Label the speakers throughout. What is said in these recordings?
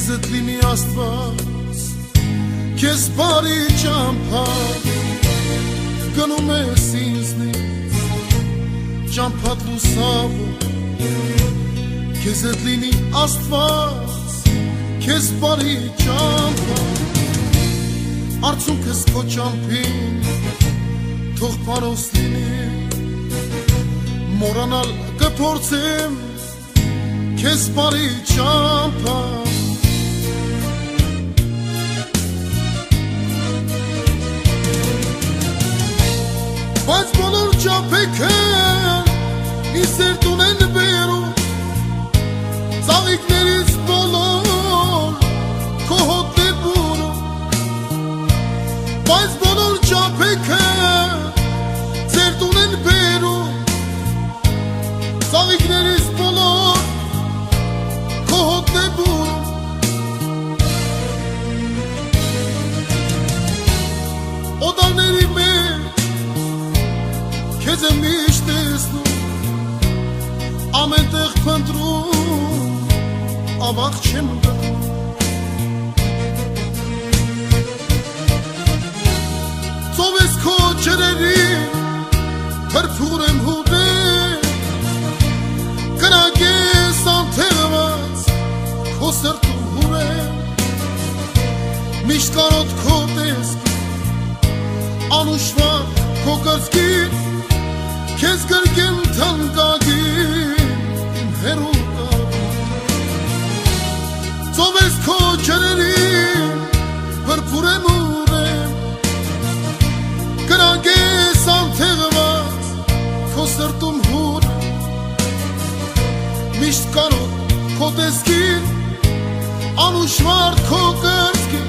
Speaker 1: Քեզդ լինի Աստված, քեզ բարի ճամփա, գնում ես ինձնից, ճամփատ լուսավոր, քեզդ լինի Աստված, քեզ բարի ճամփա, արդյունքս քո ճամփին, թող պարոս լինի, մոռանալ կփորձեմ, քեզ բարի ճամփա, բայց բոլոր ճամփեքը ինձ սերտուն են բերում, ծաղիկներից բոլոր քո հոտն է բուրում, բայց բոլոր ճամփեքը սերտուն են բերում, ծաղիկներից բոլոր քո հոտն է բուրում, օտարների մեջ քեզ եմ միշտ տեսնում, ամեն տեղ փնտրում, ավաղ չեմ գտնում, ծով ես քո ջրերին, փրփուր եմ հուտել, կրակ ես անթեղված, քո սրտում հուրել, միշտ կարոտ քո տեսքին, անուշված քո կրծքին, քեզ գրկեմ թանկագին, իմ հերու կապին, ծով ես քո ջրերին, փրփուր եմ հուրել, կրակ ես անթեղված, քո սրտում հուրել, միշտ կարոտ քո տեսքին, անուշված քո կրծքին,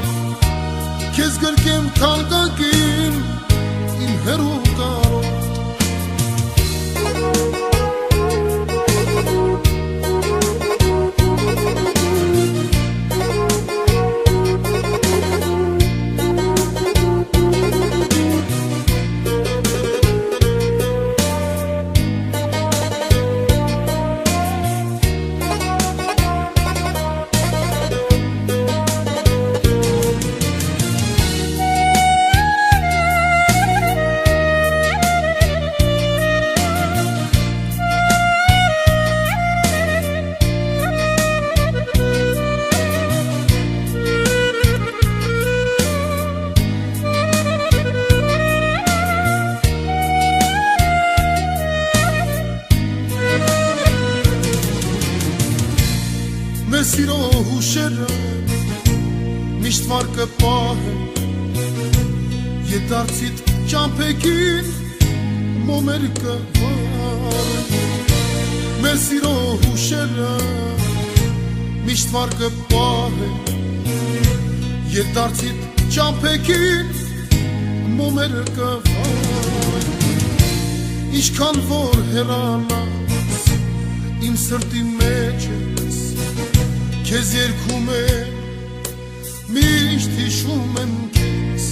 Speaker 1: քեզ գրկեմ թանկագին, իմ հերու կարոտ, Մեր սիրո հուշերը միշտ վարկը պահեն, ետարցիտ ճամփեքին մոմեր կվարեն, մեր սիրո հուշերը միշտ վարկը պահեն, ետարցիտ ճամփեքին մոմեր կվարեն, ինչքան որ հեռանաս իմ սրտի մեջ ես, քեզ երգում եմ, միշտ հիշում եմ քեզ,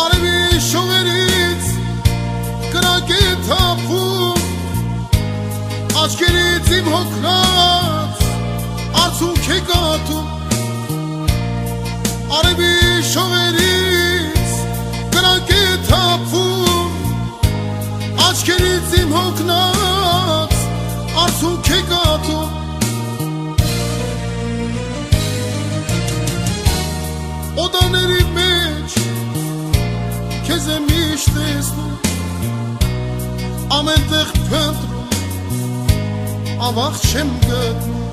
Speaker 1: արևի շողերից կրակ է թափում, աչքերից իմ հոգնած արցունք է կաթում, արևի շողերից կրակ է թափում, աչքերից իմ հոգնած արցունք է կաթում, օտարների մեջ քեզ եմ միշտ տեսնում, ամեն տեղ փնտրում, ավաղ չեմ գտնում,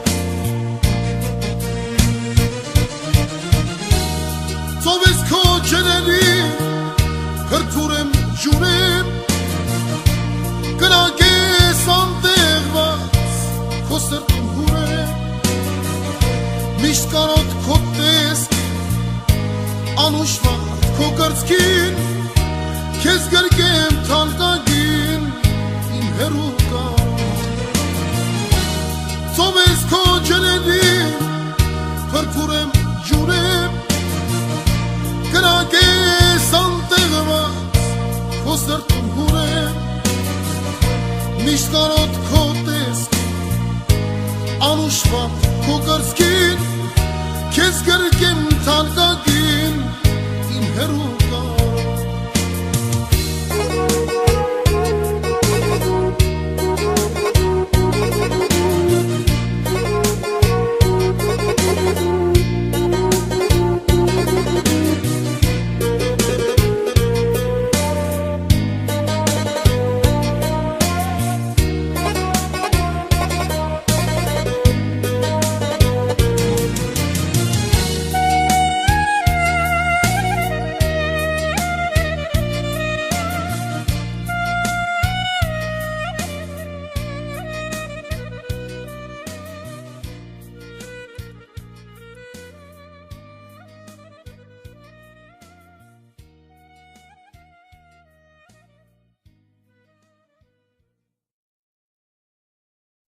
Speaker 1: ծով ես քո ջրերին, փրփուր եմ ջուրեմ, կրակ ես անտեղված, քո սրտում հուրել, միշտ կարոտ քո տեսքին, անուշված քո կրծքին, քեզ գրկեմ թանկագին, իմ հերու կարոտ, ծով ես քո ջրերին, փրփուր եմ ջուրեմ, կրակ ես անտեղված, քո սրտում հուրել, հաշվա քո կրծքին, քեզ գրկեմ թանկագին իմ հերու